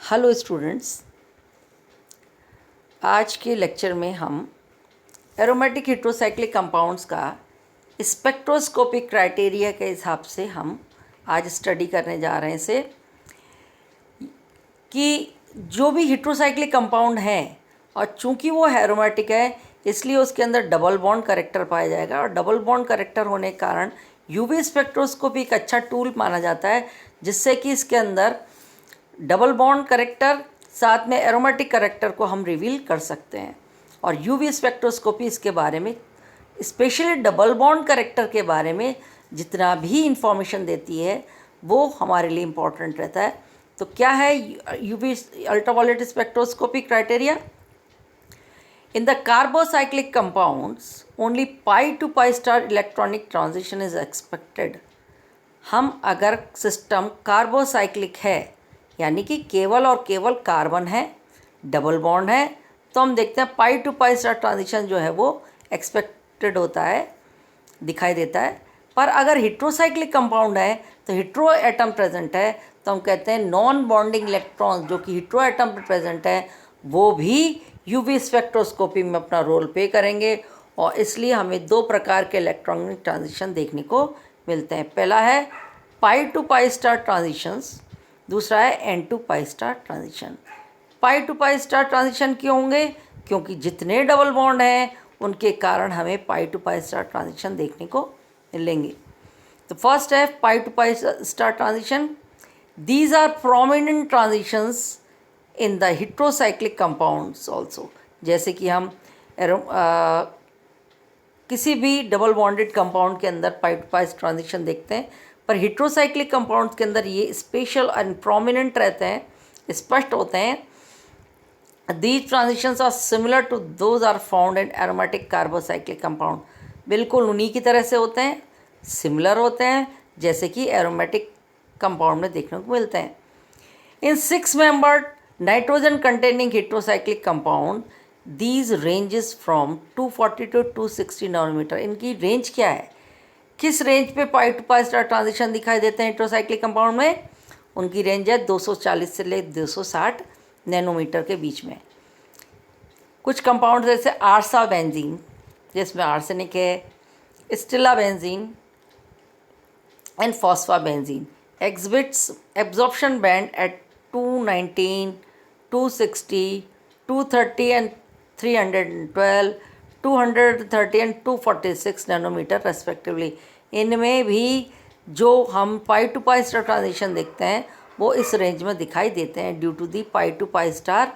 Hello students, आज के lecture में हम एरोमेटिक हेट्रोसाइक्लिक कंपाउंड्स का स्पेक्ट्रोस्कोपिक क्राइटेरिया के हिसाब से हम आज स्टडी करने जा रहे हैं से कि जो भी हेट्रोसाइक्लिक कंपाउंड है और चूंकि वो एरोमेटिक है इसलिए उसके अंदर डबल बॉन्ड करेक्टर पाया जाएगा और डबल बॉन्ड करेक्टर होने के कारण यूवी स्पेक्ट्रोस्कोपी एक अच्छा टूल माना जाता है जिससे कि इसके अंदर डबल बॉन्ड करेक्टर साथ में एरोमेटिक करेक्टर को हम रिवील कर सकते हैं। और यूवी स्पेक्ट्रोस्कोपी इसके बारे में स्पेशली डबल बॉन्ड करेक्टर के बारे में जितना भी इंफॉर्मेशन देती है वो हमारे लिए इम्पॉर्टेंट रहता है। तो क्या है UV ultraviolet spectroscopy criteria? In the carbocyclic compounds only pi to pi star electronic transition is expected. हम अगर सिस्टम कार्बोसाइक्लिक है यानी कि केवल और केवल कार्बन है, डबल बॉन्ड है, तो हम देखते हैं पाई टू पाई स्टार ट्रांजिशन जो है वो एक्सपेक्टेड होता है, दिखाई देता है। पर अगर हेट्रोसाइक्लिक कंपाउंड है तो हेट्रो एटम प्रेजेंट है तो हम कहते हैं नॉन बॉन्डिंग इलेक्ट्रॉन्स जो कि हेट्रो एटम पर प्रेजेंट है वो भी यूवी स्पेक्ट्रोस्कोपी में अपना रोल प्ले करेंगे और इसलिए हमें दो प्रकार के इलेक्ट्रॉनिक ट्रांजिशन देखने को मिलते हैं। पहला है pi to pi star transitions, दूसरा है n to pi star transition. Pi to pi star transition क्यों होंगे? क्योंकि जितने डबल बॉन्ड हैं उनके कारण हमें pi to pi star transition देखने को मिलेंगे। तो फर्स्ट है pi to pi star transition. These are prominent transitions in the heterocyclic compounds also. जैसे कि हम किसी भी डबल बॉन्डेड कंपाउंड के अंदर पाई टू पाई ट्रांजिशन देखते हैं, पर हेट्रोसाइक्लिक कंपाउंड्स के अंदर ये स्पेशल एंड प्रोमिनेंट रहते हैं, स्पष्ट होते हैं। These transitions are similar to those are found in aromatic carbocyclic compound. बिल्कुल उन्हीं की तरह से होते हैं, सिमिलर होते हैं जैसे कि एरोमेटिक कंपाउंड में देखने को मिलते हैं। In 6 membered nitrogen containing heterocyclic compound these ranges from 240 to 260 nanometer. इनकी रेंज क्या है? किस रेंज पे pi to pi star transition दिखाई देते हैं हेट्रोसाइक्लिक कंपाउंड में? उनकी रेंज है 240 से ले 260 नैनोमीटर के बीच में। कुछ कंपाउंड जैसे आर्सा बेंजीन जिसमें आर्सेनिक है, stibabenzene and phosphabenzene exhibits absorption band at 219, 260, 230 and 312, 230 and 246 nanometer respectively. इनमें भी जो हम pi to pi star transition देखते हैं वो इस रेंज में दिखाई देते हैं due to the pi to pi star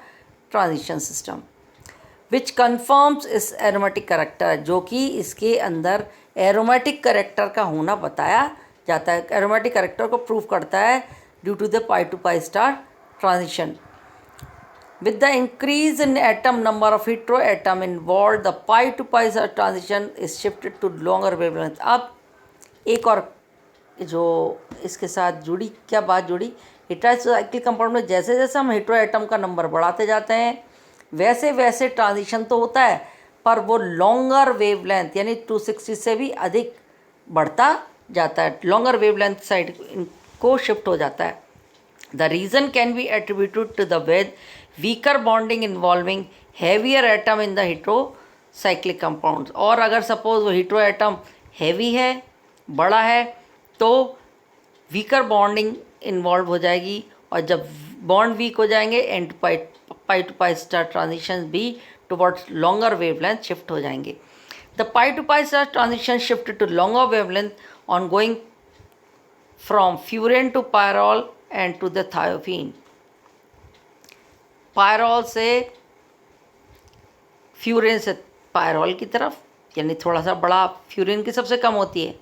transition system which confirms इस एरोमेटिक करेक्टर, जो कि इसके अंदर एरोमेटिक करेक्टर का होना बताया जाता है, एरोमेटिक करेक्टर को प्रूव करता है due to the pi to pi star transition. With the increase in atom number of heteroatom involved, the pi to pi transition is shifted to longer wavelength। अब एक और जो इसके साथ जुड़ी क्या बात जुड़ी, हेट्रोसाइक्लिक कंपाउंड में जैसे जैसे हम हेटेरोएटम का नंबर बढ़ाते जाते हैं वैसे वैसे ट्रांजिशन तो होता है पर वो लॉन्गर वेवलेंथ यानी 260 से भी अधिक बढ़ता जाता है, लॉन्गर वेवलेंथ साइड को शिफ्ट हो जाता है। The reason can be attributed to the weaker bonding involving heavier atom in the heterocyclic compounds। और अगर सपोज वो हेट्रो एटम हैवी है, बड़ा है, तो वीकर बॉन्डिंग इन्वॉल्व हो जाएगी और जब बॉन्ड वीक हो जाएंगे and pi to pi star transition भी टुवर्ड्स लॉन्गर वेवलेंथ शिफ्ट हो जाएंगे। The pi to pi star transition shift to longer wavelength on going from furan to pyrrole and to the thiophene. Pyrrole से furan से pyrrole की तरफ, यानी थोड़ा सा बड़ा, फ्यूरेन की सबसे कम होती है,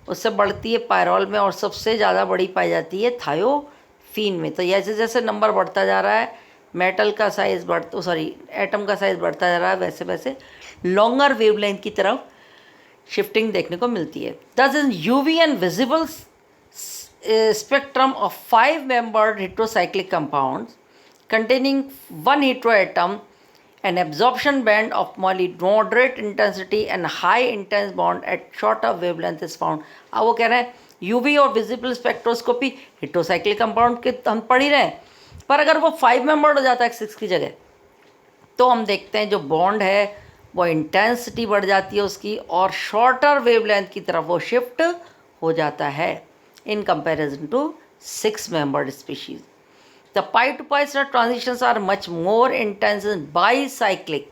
उससे बढ़ती है पायरॉल में और सबसे ज़्यादा बड़ी पाई जाती है थायोफीन में। तो जैसे जैसे नंबर बढ़ता जा रहा है, मेटल का साइज़ एटम का साइज़ बढ़ता जा रहा है, वैसे वैसे लॉन्गर वेवलेंथ की तरफ शिफ्टिंग देखने को मिलती है। Thus in UV and visible spectrum of 5-membered heterocyclic compounds containing one heteroatom, an absorption band of moderate intensity and high intense bond at shorter wavelength is found। अब वो कह रहे हैं यूवी और विजिबल स्पेक्ट्रोस्कोपी हेटेरोसाइक्लिक कंपाउंड के हम पढ़ ही रहे हैं, पर अगर वो 5 मेंबर्ड हो जाता है 6 की जगह, तो हम देखते हैं जो बॉन्ड है वो इंटेंसिटी बढ़ जाती है उसकी, और शॉर्टर वेवलेंथ की तरफ वो शिफ्ट हो जाता है in comparison to 6 membered species. The pi to pi star transitions are much more intense in bicyclic,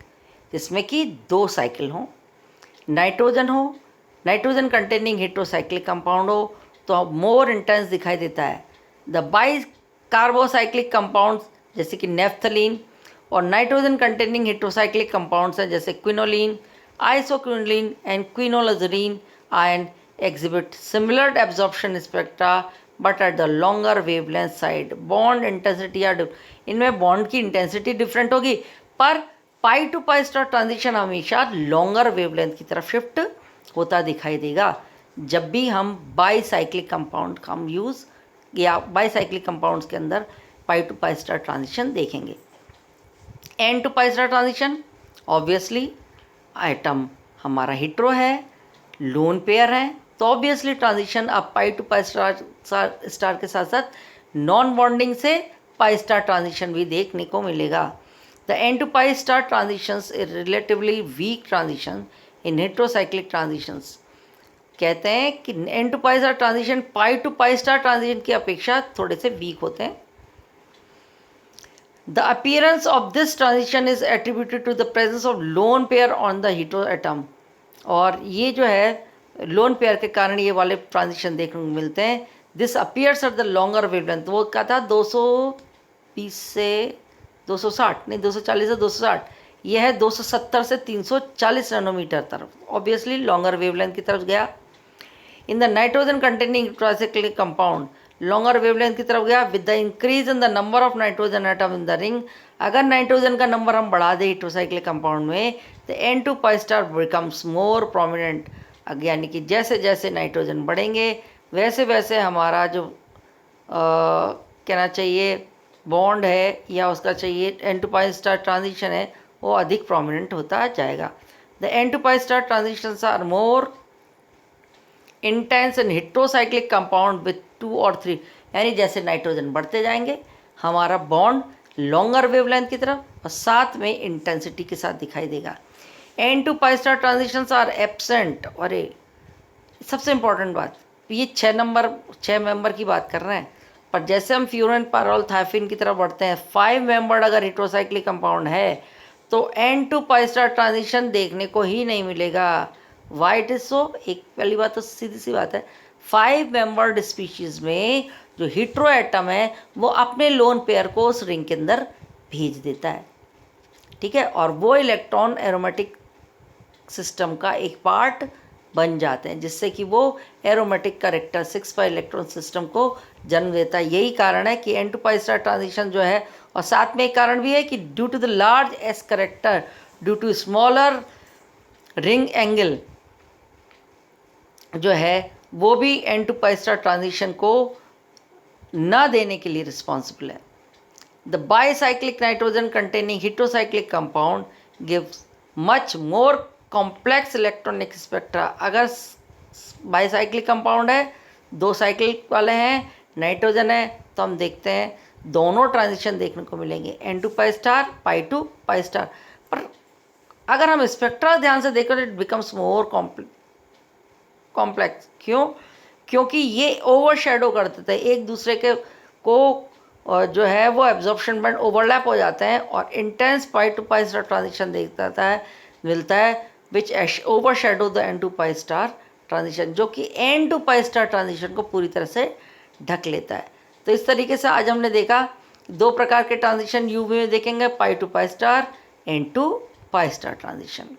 जिसमें कि 2 साइकिल हों, नाइट्रोजन हो, नाइट्रोजन कंटेनिंग हेट्रोसाइक्लिक कंपाउंड हो तो मोर इंटेंस दिखाई देता है। द बाई कार्बोसाइक्लिक कंपाउंड्स जैसे कि नेफ्थलीन और नाइट्रोजन कंटेनिंग हेट्रोसाइक्लिक कंपाउंड्स हैं जैसे quinoline, isoquinoline and quinolizine ion exhibit similar absorption spectra but at the longer wavelength side bond intensity are इनमें बॉन्ड की इंटेंसिटी डिफरेंट होगी, पर पाई टू पाई स्टार ट्रांजिशन हमेशा लॉन्गर वेवलेंथ की तरफ shift होता दिखाई देगा जब भी हम बाईसाइक्लिक कंपाउंड का हम यूज़ या बाईसाइक्लिक कंपाउंड्स के अंदर pi to pi star transition देखेंगे। N to pi star transition obviously atom हमारा हिट्रो है, लोन पेयर है, तो ऑब्वियसली ट्रांजिशन अब पाई टू पाई स्टार के साथ साथ नॉन बॉन्डिंग से पाई स्टार ट्रांजिशन भी देखने को मिलेगा। The n to pi star transitions is relatively weak transition in heterocyclic transitions. कहते हैं कि n to pi star transition pi to pi star transition की अपेक्षा थोड़े से वीक होते हैं। The appearance of this transition is attributed to the presence of lone pair on the hetero atom, और ये जो है लोन पेयर के कारण ये वाले ट्रांजिशन देखने को मिलते हैं। This appears at the longer wavelength, वो क्या था 220 से 260 नहीं 240 से 260, ये है 270 से 340 नैनोमीटर तरफ, ऑब्वियसली लॉन्गर वेवलेंथ की तरफ गया। In the nitrogen containing heterocyclic compound longer wavelength की तरफ गया with the increase in the number of nitrogen atom in the ring. अगर नाइट्रोजन का नंबर हम बढ़ा दें हेट्रोसाइक्लिक कंपाउंड में तो n to pi star becomes more prominent, यानी कि जैसे जैसे नाइट्रोजन बढ़ेंगे वैसे वैसे हमारा जो कहना चाहिए बॉन्ड है या उसका चाहिए n to pi star transition है वो अधिक प्रोमिनेंट होता जाएगा। The n to pi star transitions are more intense in heterocyclic compound with 2 और 3, यानी जैसे नाइट्रोजन बढ़ते जाएंगे हमारा बॉन्ड लॉन्गर वेवलेंथ की तरफ और साथ में इंटेंसिटी के साथ दिखाई देगा। N to pi star transitions are absent, अरे सबसे इम्पॉर्टेंट बात, ये 6 मेंबर की बात कर रहे हैं, पर जैसे हम फ्यूरन पैरोल थाइफिन की तरफ बढ़ते हैं 5 मेंबर अगर हेट्रोसाइक्लिक कंपाउंड है तो n to pi star transition देखने को ही नहीं मिलेगा। वाई इट इज सो, एक पहली बात तो सीधी सी बात है 5 मेंबर्ड स्पीशीज़ में जो हीट्रो एटम है वो अपने लोन पेयर को उस रिंग के अंदर भेज देता है, ठीक है, और वो इलेक्ट्रॉन एरोमेटिक सिस्टम का एक पार्ट बन जाते हैं जिससे कि वो एरोमेटिक करेक्टरिस्टिक्स पर इलेक्ट्रॉन सिस्टम को जन्म देता है। यही कारण है कि n to pi star transition जो है, और साथ में एक कारण भी है कि due to the large s character due to smaller ring angle जो है वो भी n to pi star transition को न देने के लिए रिस्पॉन्सिबल है। The bicyclic nitrogen containing heterocyclic compound gives much more complex electronic spectra. अगर बाईसाइक्लिक कंपाउंड है 2 साइकिल वाले हैं, नाइट्रोजन है, तो हम देखते हैं दोनों ट्रांजिशन देखने को मिलेंगे n to pi star pi to pi star. पर अगर हम स्पेक्ट्रा ध्यान से देखें तो इट बिकम्स मोर कॉम्प्लेक्स। क्यों? क्योंकि ये ओवरशैडो कर देते हैं एक दूसरे के को, जो है वो एब्जॉर्प्शन बैंड ओवरलैप हो जाते हैं और intense pi to pi star transition मिलता है which overshadow the n to pi star transition, जो कि n to pi star transition को पूरी तरह से ढक लेता है। तो इस तरीके से आज हमने देखा 2 प्रकार के ट्रांजिशन यूवी में देखेंगे, pi to pi star, n to pi star transition.